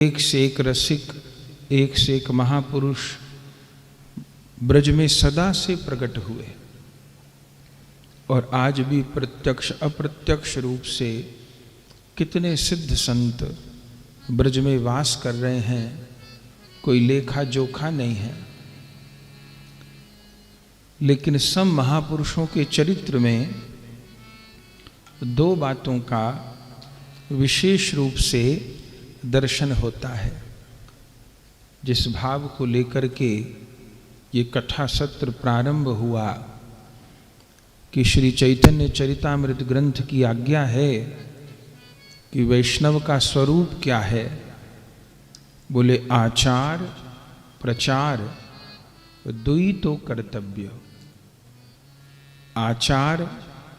एक से एक रसिक, एक से एक महापुरुष ब्रज में सदा से प्रकट हुए और आज भी प्रत्यक्ष अप्रत्यक्ष रूप से कितने सिद्ध संत ब्रज में वास कर रहे हैं, कोई लेखा जोखा नहीं है। लेकिन सब महापुरुषों के चरित्र में दो बातों का विशेष रूप से दर्शन होता है। जिस भाव को लेकर के ये कथा सत्र प्रारंभ हुआ कि श्री चैतन्य चरितामृत ग्रंथ की आज्ञा है कि वैष्णव का स्वरूप क्या है, बोले आचार प्रचार दुई तो कर्तव्य। आचार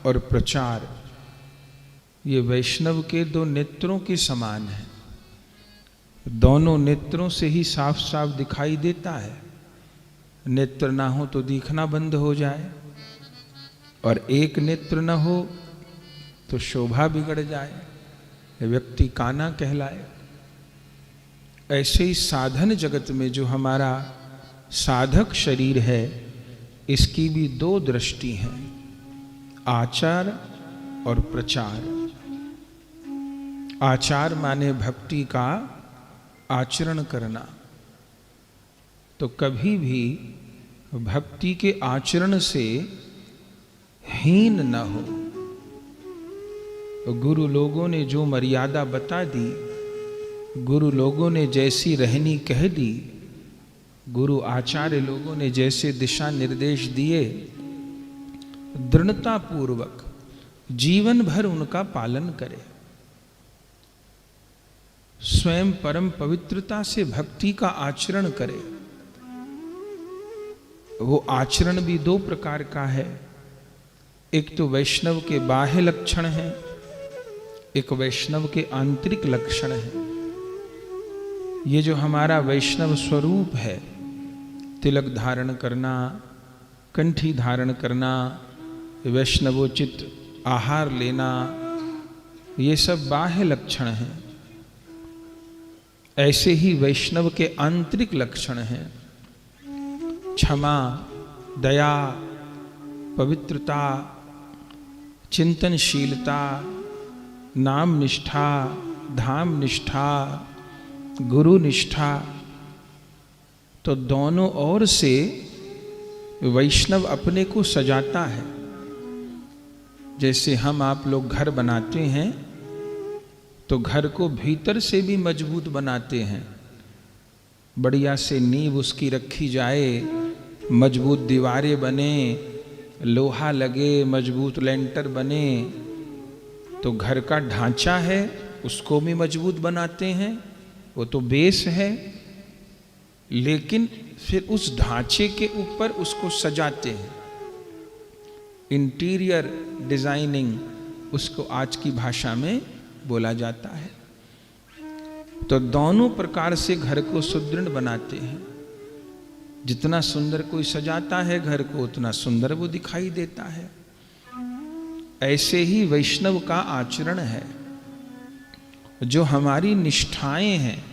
और प्रचार ये वैष्णव के दो नेत्रों के समान है। दोनों नेत्रों से ही साफ साफ दिखाई देता है। नेत्र ना हो तो दिखना बंद हो जाए और एक नेत्र ना हो तो शोभा बिगड़ जाए, व्यक्ति काना कहलाए। ऐसे ही साधन जगत में जो हमारा साधक शरीर है, इसकी भी दो दृष्टि हैं, आचार और प्रचार। आचार माने भक्ति का आचरण करना। तो कभी भी भक्ति के आचरण से हीन न हो। गुरु लोगों ने जो मर्यादा बता दी, गुरु लोगों ने जैसी रहनी कह दी, गुरु आचार्य लोगों ने जैसे दिशा निर्देश दिए, दृढ़ता पूर्वक जीवन भर उनका पालन करे। स्वयं परम पवित्रता से भक्ति का आचरण करे। वो आचरण भी दो प्रकार का है। एक तो वैष्णव के बाह्य लक्षण है, एक वैष्णव के आंतरिक लक्षण है। ये जो हमारा वैष्णव स्वरूप है, तिलक धारण करना, कंठी धारण करना, वैष्णवोचित आहार लेना, ये सब बाह्य लक्षण हैं। ऐसे ही वैष्णव के आंतरिक लक्षण हैं, क्षमा, दया, पवित्रता, चिंतनशीलता, नाम निष्ठा, धाम निष्ठा, गुरु निष्ठा। तो दोनों ओर से वैष्णव अपने को सजाता है। जैसे हम आप लोग घर बनाते हैं तो घर को भीतर से भी मजबूत बनाते हैं। बढ़िया से नींव उसकी रखी जाए, मजबूत दीवारें बने, लोहा लगे, मजबूत लेंटर बने, तो घर का ढांचा है उसको भी मजबूत बनाते हैं, वो तो बेस है। लेकिन फिर उस ढांचे के ऊपर उसको सजाते हैं। इंटीरियर डिजाइनिंग उसको आज की भाषा में बोला जाता है। तो दोनों प्रकार से घर को सुदृढ़ बनाते हैं। जितना सुंदर कोई सजाता है घर को, उतना सुंदर वो दिखाई देता है। ऐसे ही वैष्णव का आचरण है। जो हमारी निष्ठाएं हैं,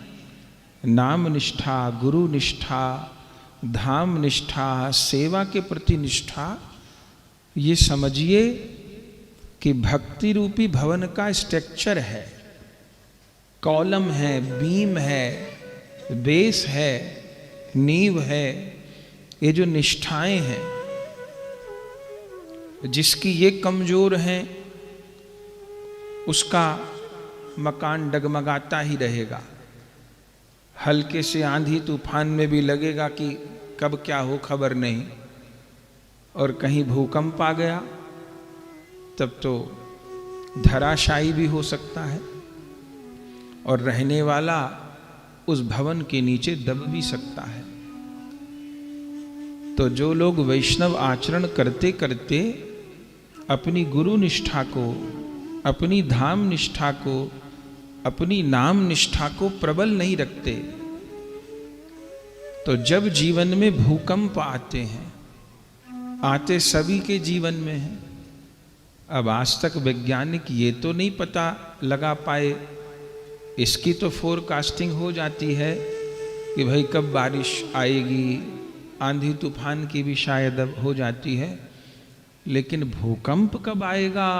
नाम निष्ठा, गुरु निष्ठा, धाम निष्ठा, सेवा के प्रति निष्ठा, ये समझिए कि भक्ति रूपी भवन का स्ट्रक्चर है, कॉलम है, बीम है, बेस है, नींव है। ये जो निष्ठाएं हैं, जिसकी ये कमजोर हैं, उसका मकान डगमगाता ही रहेगा। हल्के से आंधी तूफान में भी लगेगा कि कब क्या हो खबर नहीं, और कहीं भूकंप आ गया तब तो धराशायी भी हो सकता है, और रहने वाला उस भवन के नीचे दब भी सकता है। तो जो लोग वैष्णव आचरण करते करते अपनी गुरु निष्ठा को, अपनी धाम निष्ठा को, अपनी नाम निष्ठा को प्रबल नहीं रखते, तो जब जीवन में भूकंप आते हैं, आते सभी के जीवन में हैं। अब आज तक वैज्ञानिक ये तो नहीं पता लगा पाए इसकी तो फोरकास्टिंग हो जाती है कि भाई कब बारिश आएगी, आंधी तूफान की भी शायद अब हो जाती है, लेकिन भूकंप कब आएगा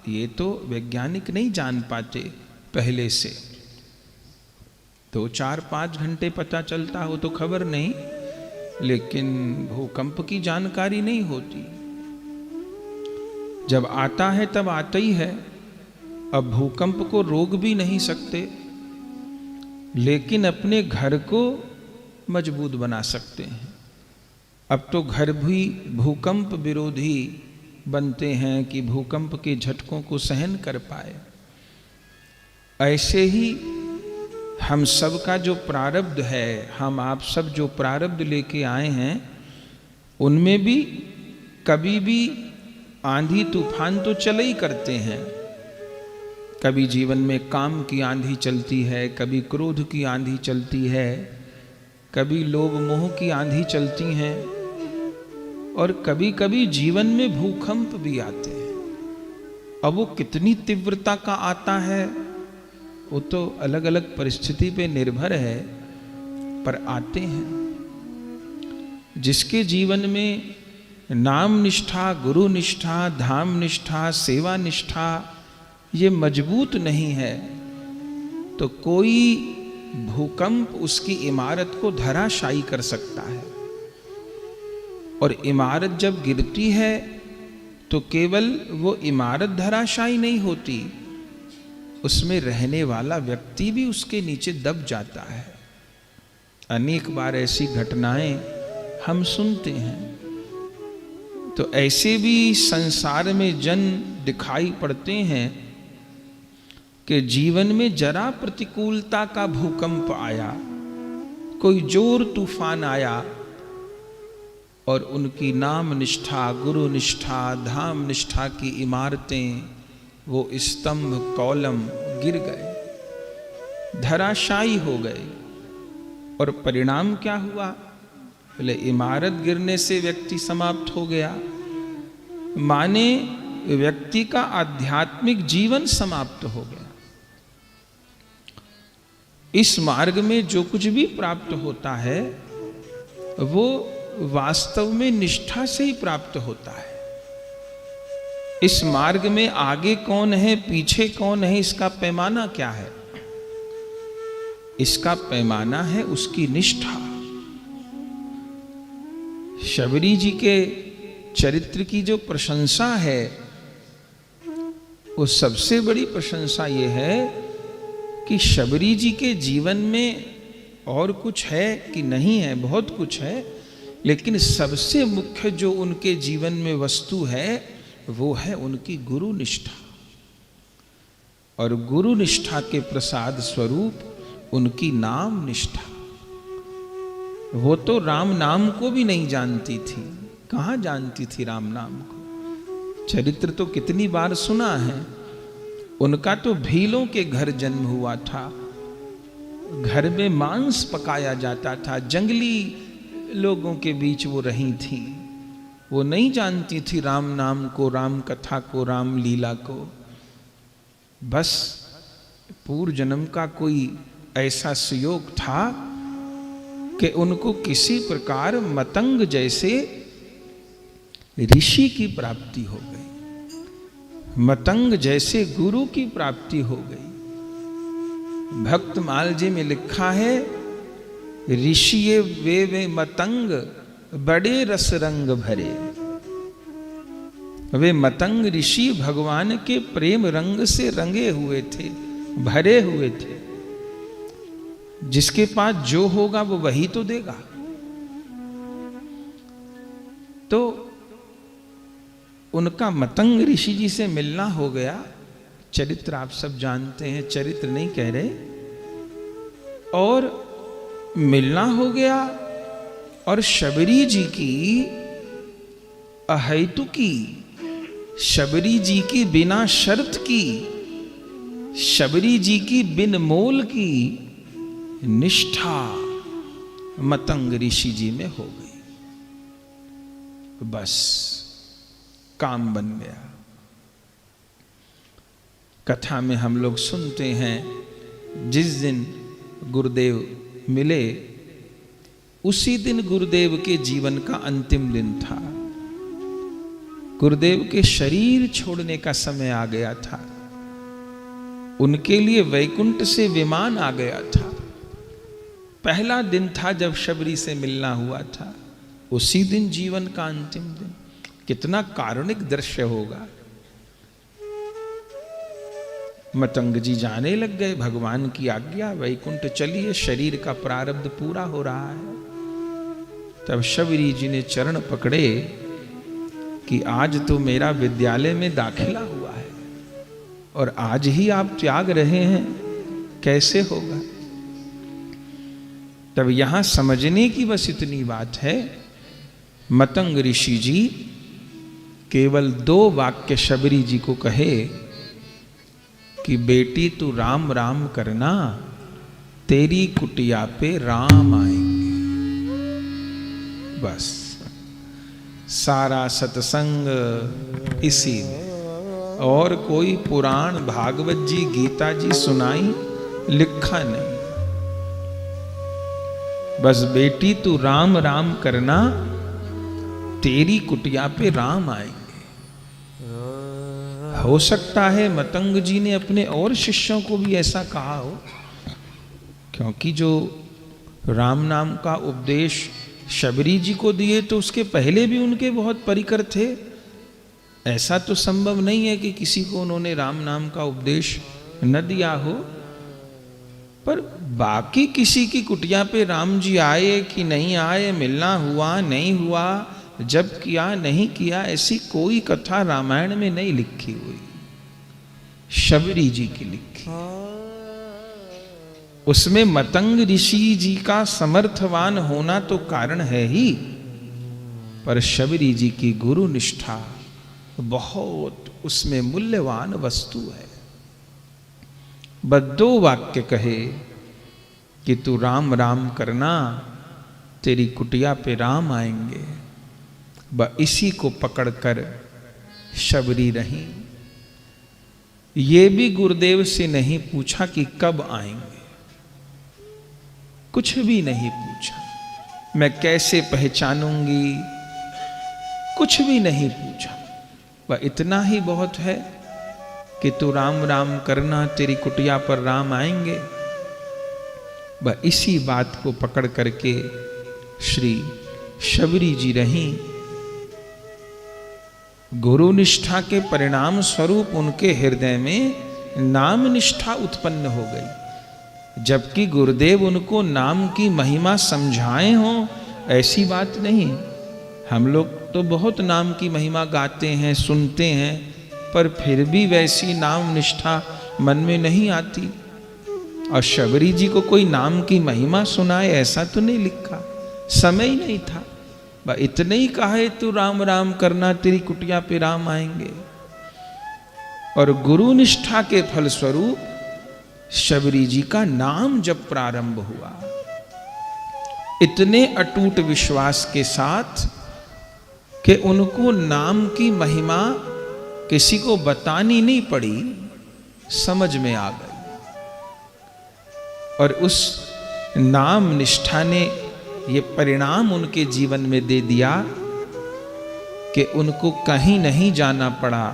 ये तो वैज्ञानिक नहीं जान पाते पहले से। 2-4-5 घंटे पता चलता हो तो खबर नहीं, लेकिन भूकंप की जानकारी नहीं होती। जब आता है तब आता ही है। अब भूकंप को रोक भी नहीं सकते, लेकिन अपने घर को मजबूत बना सकते हैं। अब तो घर भी भूकंप विरोधी बनते हैं कि भूकंप के झटकों को सहन कर पाए। ऐसे ही हम सब का जो प्रारब्ध है, हम आप सब जो प्रारब्ध लेके आए हैं, उनमें भी कभी भी आंधी तूफान तो चले ही करते हैं। कभी जीवन में काम की आंधी चलती है, कभी क्रोध की आंधी चलती है, कभी लोभ मोह की आंधी चलती हैं, और कभी कभी जीवन में भूकंप भी आते हैं। अब वो कितनी तीव्रता का आता है वो तो अलग अलग परिस्थिति पे निर्भर है, पर आते हैं। जिसके जीवन में नाम निष्ठा, गुरु निष्ठा, धाम निष्ठा, सेवा निष्ठा ये मजबूत नहीं है, तो कोई भूकंप उसकी इमारत को धराशायी कर सकता है। और इमारत जब गिरती है तो केवल वो इमारत धराशायी नहीं होती, उसमें रहने वाला व्यक्ति भी उसके नीचे दब जाता है। अनेक बार ऐसी घटनाएं हम सुनते हैं। तो ऐसे भी संसार में जन दिखाई पड़ते हैं कि जीवन में जरा प्रतिकूलता का भूकंप आया, कोई जोर तूफान आया, और उनकी नाम निष्ठा, गुरु निष्ठा, धाम निष्ठा की इमारतें, वो स्तंभ कॉलम गिर गए, धराशायी हो गए। और परिणाम क्या हुआ? बोले इमारत गिरने से व्यक्ति समाप्त हो गया, माने व्यक्ति का आध्यात्मिक जीवन समाप्त हो गया। इस मार्ग में जो कुछ भी प्राप्त होता है वो वास्तव में निष्ठा से ही प्राप्त होता है। इस मार्ग में आगे कौन है, पीछे कौन है, इसका पैमाना क्या है? इसका पैमाना है उसकी निष्ठा। शबरी जी के चरित्र की जो प्रशंसा है, वो सबसे बड़ी प्रशंसा ये है कि शबरी जी के जीवन में और कुछ है कि नहीं है, बहुत कुछ है, लेकिन सबसे मुख्य जो उनके जीवन में वस्तु है वो है उनकी गुरु निष्ठा। और गुरु निष्ठा के प्रसाद स्वरूप उनकी नाम निष्ठा। वो तो राम नाम को भी नहीं जानती थी। कहाँ जानती थी राम नाम को? चरित्र तो कितनी बार सुना है। उनका तो भीलों के घर जन्म हुआ था, घर में मांस पकाया जाता था, जंगली लोगों के बीच वो रही थी। वो नहीं जानती थी राम नाम को, राम कथा को, राम लीला को। बस पूर्व जन्म का कोई ऐसा सुयोग था कि उनको किसी प्रकार मतंग जैसे ऋषि की प्राप्ति हो गई, मतंग जैसे गुरु की प्राप्ति हो गई। भक्तमाल जी में लिखा है, ऋषि वे मतंग बड़े रस रंग भरे। वे मतंग ऋषि भगवान के प्रेम रंग से रंगे हुए थे, भरे हुए थे। जिसके पास जो होगा वो वही तो देगा। तो उनका मतंग ऋषि जी से मिलना हो गया। चरित्र आप सब जानते हैं, चरित्र नहीं कह रहे। और मिलना हो गया, और शबरी जी की अहेतुकी, शबरी जी की बिना शर्त की, शबरी जी की बिन मोल की निष्ठा मतंग ऋषि जी में हो गई। बस काम बन गया। कथा में हम लोग सुनते हैं जिस दिन गुरुदेव मिले उसी दिन गुरुदेव के जीवन का अंतिम दिन था। गुरुदेव के शरीर छोड़ने का समय आ गया था। उनके लिए वैकुंठ से विमान आ गया था। पहला दिन था जब शबरी से मिलना हुआ था, उसी दिन जीवन का अंतिम दिन। कितना कारुणिक दृश्य होगा। मतंग जी जाने लग गए, भगवान की आज्ञा, वैकुंठ चलिए, शरीर का प्रारब्ध पूरा हो रहा है। तब शबरी जी ने चरण पकड़े कि आज तो मेरा विद्यालय में दाखिला हुआ है और आज ही आप त्याग रहे हैं, कैसे होगा। तब यहां समझने की बस इतनी बात है, मतंग ऋषि जी केवल 2 वाक्य शबरी जी को कहे कि बेटी तू राम राम करना, तेरी कुटिया पे राम आएंगे। बस सारा सत्संग इसी में, और कोई पुराण भागवत जी गीता जी सुनाई लिखा नहीं। बस बेटी तू राम राम करना, तेरी कुटिया पे राम आएंगे। हो सकता है मतंग जी ने अपने और शिष्यों को भी ऐसा कहा हो, क्योंकि जो राम नाम का उपदेश शबरी जी को दिए तो उसके पहले भी उनके बहुत परिकर थे। ऐसा तो संभव नहीं है कि किसी को उन्होंने राम नाम का उपदेश न दिया हो। पर बाकी किसी की कुटिया पे राम जी आए कि नहीं आए, मिलना हुआ नहीं हुआ, जब किया नहीं किया, ऐसी कोई कथा रामायण में नहीं लिखी हुई, शबरी जी की लिखी। उसमें मतंग ऋषि जी का समर्थवान होना तो कारण है ही, पर शबरी जी की गुरु निष्ठा बहुत उसमें मूल्यवान वस्तु है। बस 2 वाक्य कहे कि तू राम राम करना, तेरी कुटिया पे राम आएंगे। इसी को पकड़कर शबरी रही। ये भी गुरुदेव से नहीं पूछा कि कब आएंगे, कुछ भी नहीं पूछा। मैं कैसे पहचानूंगी, कुछ भी नहीं पूछा। वह इतना ही बहुत है कि तू राम राम करना, तेरी कुटिया पर राम आएंगे। वह इसी बात को पकड़ करके श्री शबरी जी रही। गुरु निष्ठा के परिणाम स्वरूप उनके हृदय में नाम निष्ठा उत्पन्न हो गई, जबकि गुरुदेव उनको नाम की महिमा समझाए हों, ऐसी बात नहीं। हम लोग तो बहुत नाम की महिमा गाते हैं, सुनते हैं, पर फिर भी वैसी नाम निष्ठा मन में नहीं आती। और शबरी जी को कोई नाम की महिमा सुनाए ऐसा तो नहीं लिखा, समय ही नहीं था। इतने ही कहा है तू राम राम करना, तेरी कुटिया पे राम आएंगे। और गुरु निष्ठा के फलस्वरूप शबरी जी का नाम जब प्रारंभ हुआ, इतने अटूट विश्वास के साथ कि उनको नाम की महिमा किसी को बतानी नहीं पड़ी, समझ में आ गई। और उस नाम निष्ठा ने ये परिणाम उनके जीवन में दे दिया कि उनको कहीं नहीं जाना पड़ा।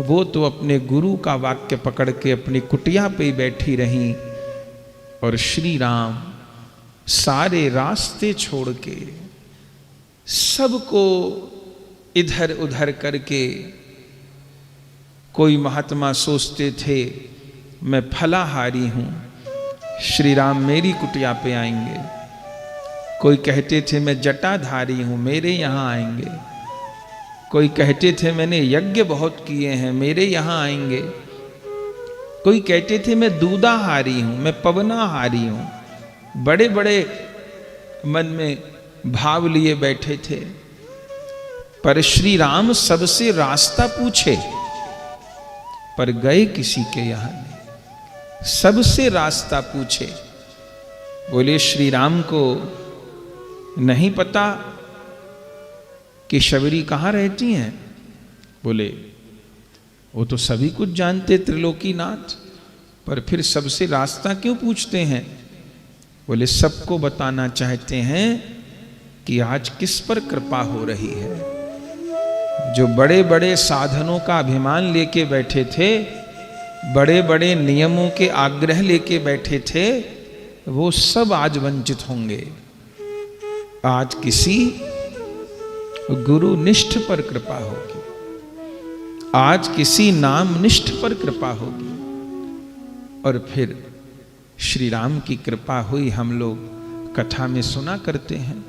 वो तो अपने गुरु का वाक्य पकड़ के अपनी कुटिया पे बैठी रहीं, और श्री राम सारे रास्ते छोड़ के सबको इधर उधर करके, कोई महात्मा सोचते थे मैं फलाहारी हूं, श्री राम मेरी कुटिया पे आएंगे। कोई कहते थे मैं जटाधारी हूं, मेरे यहां आएंगे। कोई कहते थे मैंने यज्ञ बहुत किए हैं, मेरे यहां आएंगे। कोई कहते थे मैं दूधाहारी हूं, मैं पवनाहारी हूं। बड़े बड़े मन में भाव लिए बैठे थे। पर श्री राम सबसे रास्ता पूछे, पर गए किसी के यहां नहीं। सबसे रास्ता पूछे। बोले श्री राम को नहीं पता कि शबरी कहाँ रहती हैं? बोले वो तो सभी कुछ जानते, त्रिलोकीनाथ। पर फिर सबसे रास्ता क्यों पूछते हैं? बोले सबको बताना चाहते हैं कि आज किस पर कृपा हो रही है। जो बड़े बड़े साधनों का अभिमान लेके बैठे थे, बड़े बड़े नियमों के आग्रह लेके बैठे थे, वो सब आज वंचित होंगे। आज किसी गुरु निष्ठ पर कृपा होगी, आज किसी नाम निष्ठ पर कृपा होगी। और फिर श्री राम की कृपा हुई, हम लोग कथा में सुना करते हैं।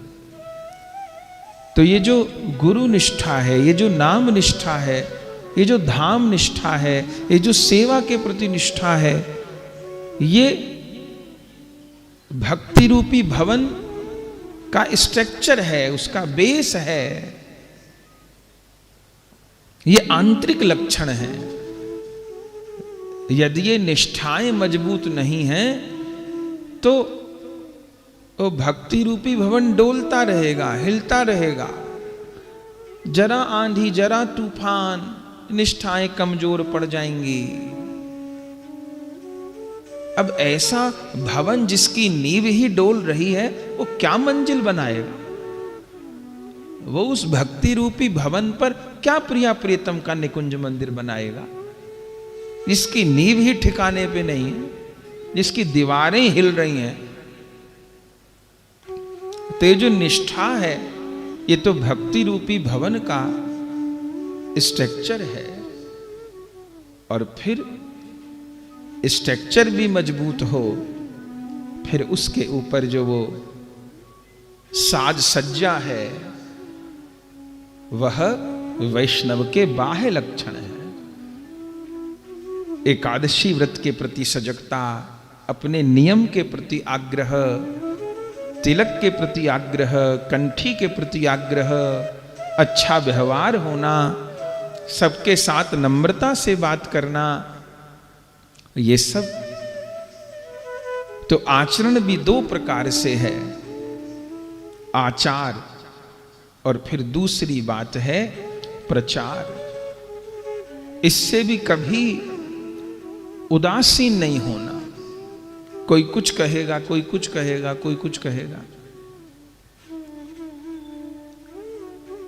तो ये जो गुरु निष्ठा है, ये जो नाम निष्ठा है, ये जो धाम निष्ठा है, ये जो सेवा के प्रति निष्ठा है, ये भक्ति रूपी भवन का स्ट्रक्चर है, उसका बेस है, ये आंतरिक लक्षण है। यदि ये निष्ठाएं मजबूत नहीं हैं तो वो भक्ति रूपी भवन डोलता रहेगा, हिलता रहेगा। जरा आंधी, जरा तूफान, निष्ठाएं कमजोर पड़ जाएंगी। अब ऐसा भवन जिसकी नींव ही डोल रही है, वो क्या मंजिल बनाएगा? वो उस भक्ति रूपी भवन पर क्या प्रिया प्रियतम का निकुंज मंदिर बनाएगा, जिसकी नींव ही ठिकाने पे नहीं है, जिसकी दीवारें हिल रही हैं। तो ये जो निष्ठा है, ये तो भक्ति रूपी भवन का स्ट्रक्चर है। और फिर स्ट्रक्चर भी मजबूत हो, फिर उसके ऊपर जो वो साज सज्जा है, वह वैष्णव के बाह्य लक्षण है। एकादशी व्रत के प्रति सजगता, अपने नियम के प्रति आग्रह, तिलक के प्रति आग्रह, कंठी के प्रति आग्रह, अच्छा व्यवहार होना, सबके साथ नम्रता से बात करना, ये सब तो आचरण भी दो प्रकार से है, आचार और फिर दूसरी बात है प्रचार। इससे भी कभी उदासीन नहीं होना। कोई कुछ कहेगा, कोई कुछ कहेगा, कोई कुछ कहेगा।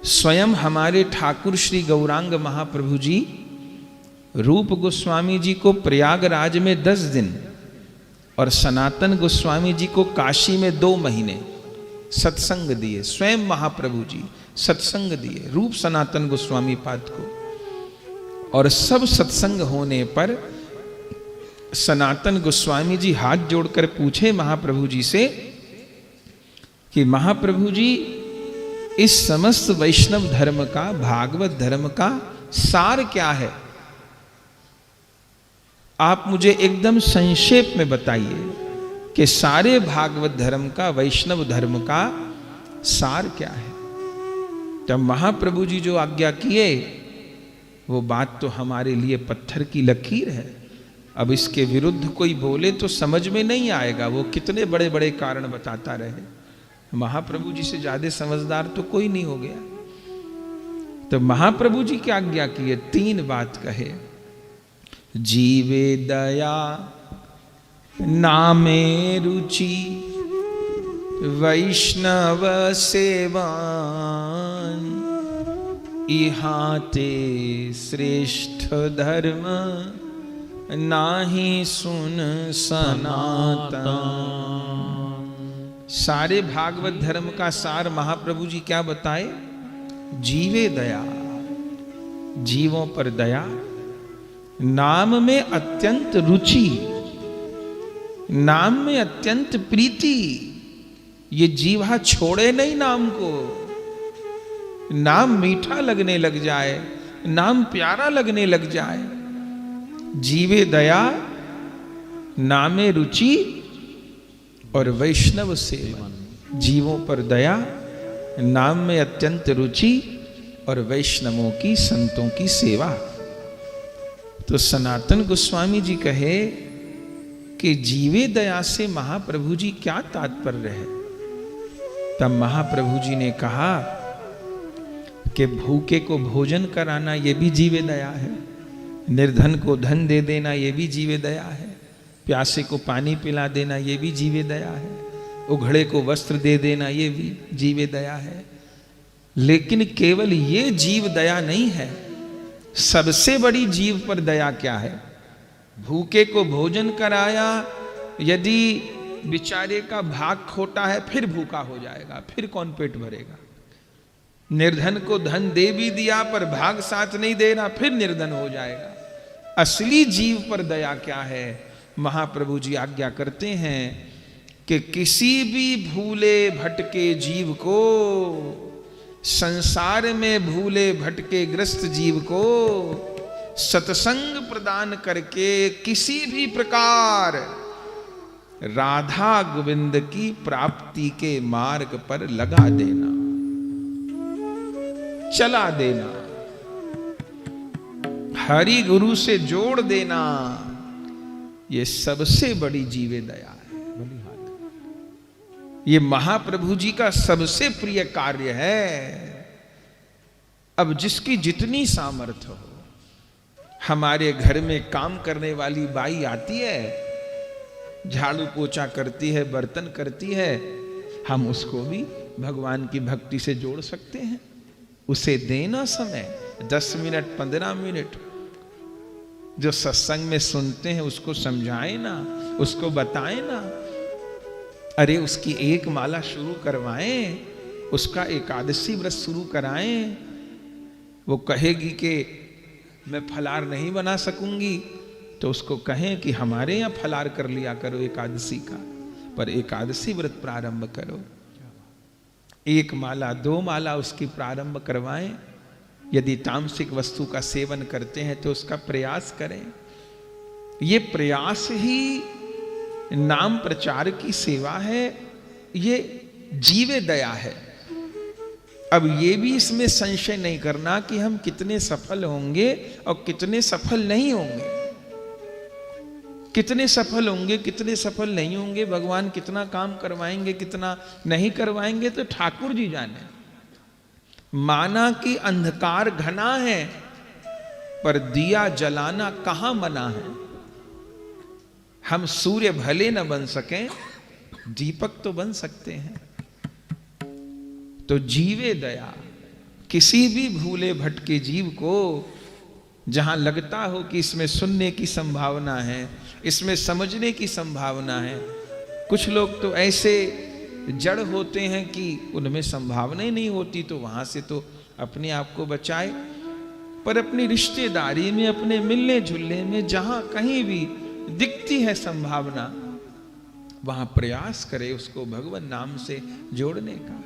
स्वयं हमारे ठाकुर श्री गौरांग महाप्रभु जी रूप गोस्वामी जी को प्रयागराज में 10 दिन और सनातन गोस्वामी जी को काशी में 2 महीने सत्संग दिए। स्वयं महाप्रभु जी सत्संग दिए रूप सनातन गोस्वामी पाद को। और सब सत्संग होने पर सनातन गोस्वामी जी हाथ जोड़कर पूछे महाप्रभु जी से कि महाप्रभु जी, इस समस्त वैष्णव धर्म का, भागवत धर्म का सार क्या है? आप मुझे एकदम संक्षेप में बताइए कि सारे भागवत धर्म का, वैष्णव धर्म का सार क्या है? तब महाप्रभु जी जो आज्ञा किए, वो बात तो हमारे लिए पत्थर की लकीर है। अब इसके विरुद्ध कोई बोले तो समझ में नहीं आएगा। वो कितने बड़े बड़े कारण बताता रहे, महाप्रभु जी से ज्यादा समझदार तो कोई नहीं हो गया। तो महाप्रभु जी की आज्ञा की है, 3 बात कहे। जीवे दया, नामे रुचि, वैष्णव सेवान, इहाते श्रेष्ठ धर्म, नाही सुन सनातन। सारे भागवत धर्म का सार महाप्रभु जी क्या बताए? जीवे दया, जीवों पर दया, नाम में अत्यंत रुचि, नाम में अत्यंत प्रीति। ये जीवा छोड़े नहीं नाम को, नाम मीठा लगने लग जाए, नाम प्यारा लगने लग जाए। जीवे दया, नामे रुचि और वैष्णव सेवन। जीवों पर दया, नाम में अत्यंत रुचि और वैष्णवों की, संतों की सेवा। तो सनातन गोस्वामी जी कहे कि जीवे दया से महाप्रभु जी क्या तात्पर्य है? तब महाप्रभु जी ने कहा कि भूखे को भोजन कराना ये भी जीवे दया है, निर्धन को धन दे देना ये भी जीवे दया है, प्यासे को पानी पिला देना ये भी जीवे दया है, उघड़े को वस्त्र दे देना ये भी जीवे दया है। लेकिन केवल ये जीव दया नहीं है, सबसे बड़ी जीव पर दया क्या है? भूखे को भोजन कराया, यदि बेचारे का भाग खोटा है फिर भूखा हो जाएगा, फिर कौन पेट भरेगा। निर्धन को धन दे भी दिया पर भाग साथ नहीं दे रहा, फिर निर्धन हो जाएगा। असली जीव पर दया क्या है? महाप्रभु जी आज्ञा करते हैं कि किसी भी भूले भटके जीव को, संसार में भूले भटके ग्रस्त जीव को सत्संग प्रदान करके किसी भी प्रकार राधा गोविंद की प्राप्ति के मार्ग पर लगा देना, चला देना, हरि गुरु से जोड़ देना, ये सबसे बड़ी जीवे दया है। ये महाप्रभु जी का सबसे प्रिय कार्य है। अब जिसकी जितनी सामर्थ्य हो, हमारे घर में काम करने वाली बाई आती है, झाड़ू पोछा करती है, बर्तन करती है, हम उसको भी भगवान की भक्ति से जोड़ सकते हैं। उसे देना समय 10 मिनट 15 मिनट, जो सत्संग में सुनते हैं उसको समझाएं ना, उसको बताएं ना। अरे उसकी एक माला शुरू करवाएं, उसका एकादशी व्रत शुरू कराएं। वो कहेगी कि मैं फलार नहीं बना सकूंगी, तो उसको कहें कि हमारे यहाँ फलार कर लिया करो एकादशी का, पर एकादशी व्रत प्रारंभ करो। 1 माला 2 माला उसकी प्रारंभ करवाएं। यदि तामसिक वस्तु का सेवन करते हैं तो उसका प्रयास करें। ये प्रयास ही नाम प्रचार की सेवा है, ये जीवे दया है। अब ये भी इसमें संशय नहीं करना कि हम कितने सफल होंगे और कितने सफल नहीं होंगे। कितने सफल होंगे, कितने सफल नहीं होंगे, भगवान कितना काम करवाएंगे, कितना नहीं करवाएंगे, तो ठाकुर जी जाने। माना कि अंधकार घना है, पर दिया जलाना कहां मना है। हम सूर्य भले न बन सकें, दीपक तो बन सकते हैं। तो जीवे दया, किसी भी भूले भटके जीव को जहां लगता हो कि इसमें सुनने की संभावना है, इसमें समझने की संभावना है। कुछ लोग तो ऐसे जड़ होते हैं कि उनमें संभावना ही नहीं होती, तो वहां से तो अपने आप को बचाए। पर अपनी रिश्तेदारी में, अपने मिलने जुलने में जहां कहीं भी दिखती है संभावना, वहां प्रयास करे उसको भगवान नाम से जोड़ने का।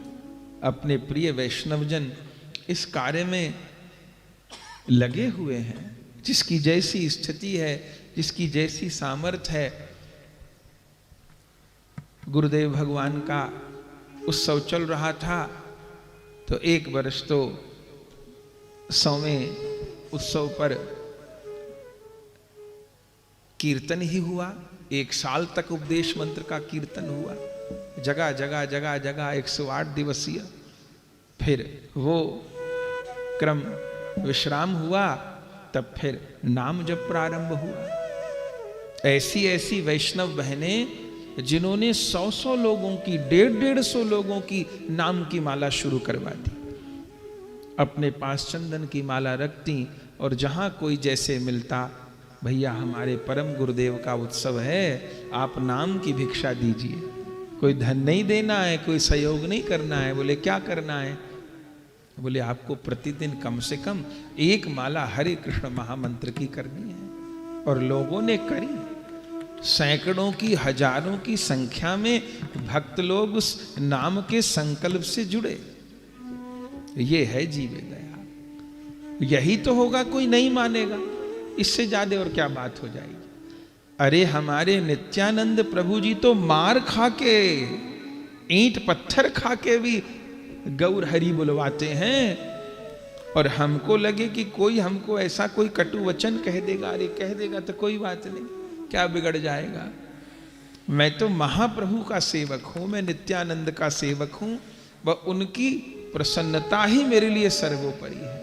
अपने प्रिय वैष्णवजन इस कार्य में लगे हुए हैं। जिसकी जैसी स्थिति है, जिसकी जैसी सामर्थ्य है। गुरुदेव भगवान का उत्सव चल रहा था, तो एक वर्ष तो 100वें उत्सव पर कीर्तन ही हुआ। 1 साल तक उपदेश मंत्र का कीर्तन हुआ, जगह जगह जगह जगह 108 दिवसीय। फिर वो क्रम विश्राम हुआ, तब फिर नाम जब प्रारंभ हुआ। ऐसी ऐसी वैष्णव बहनें जिन्होंने 100 लोगों की, 150 लोगों की नाम की माला शुरू करवा दी, अपने पास चंदन की माला रखती, और जहां कोई जैसे मिलता, भैया हमारे परम गुरुदेव का उत्सव है, आप नाम की भिक्षा दीजिए। कोई धन नहीं देना है, कोई सहयोग नहीं करना है। बोले क्या करना है? बोले आपको प्रतिदिन कम से कम 1 माला हरे कृष्ण महामंत्र की करनी है। और लोगों ने करी। सैकड़ों की, हजारों की संख्या में भक्त लोग उस नाम के संकल्प से जुड़े। ये है जीवे दया। यही तो होगा, कोई नहीं मानेगा। इससे ज्यादा और क्या बात हो जाएगी। अरे हमारे नित्यानंद प्रभु जी तो मार खा के, ईंट पत्थर खा के भी गौर हरि बुलवाते हैं। और हमको लगे कि कोई हमको ऐसा कोई कटु वचन कह देगा, अरे कह देगा तो कोई बात नहीं, क्या बिगड़ जाएगा। मैं तो महाप्रभु का सेवक हूं, मैं नित्यानंद का सेवक हूं, वह उनकी प्रसन्नता ही मेरे लिए सर्वोपरि है।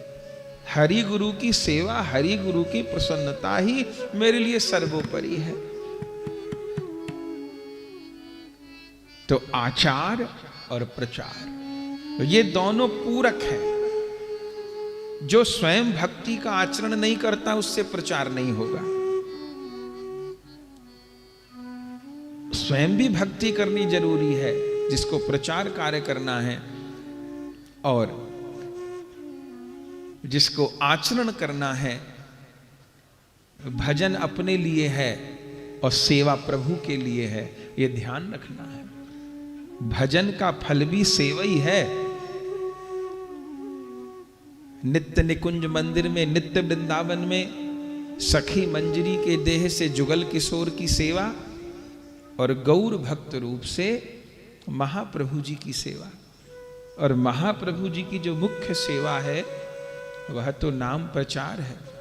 हरि गुरु की सेवा, हरि गुरु की प्रसन्नता ही मेरे लिए सर्वोपरि है। तो आचार और प्रचार, तो ये दोनों पूरक हैं। जो स्वयं भक्ति का आचरण नहीं करता उससे प्रचार नहीं होगा। स्वयं भी भक्ति करनी जरूरी है जिसको प्रचार कार्य करना है, और जिसको आचरण करना है, भजन अपने लिए है और सेवा प्रभु के लिए है, ये ध्यान रखना है। भजन का फल भी सेवा ही है। नित्य निकुंज मंदिर में, नित्य वृंदावन में सखी मंजरी के देह से जुगल किशोर की सेवा, और गौर भक्त रूप से महाप्रभु जी की सेवा। और महाप्रभु जी की जो मुख्य सेवा है वह तो नाम प्रचार है।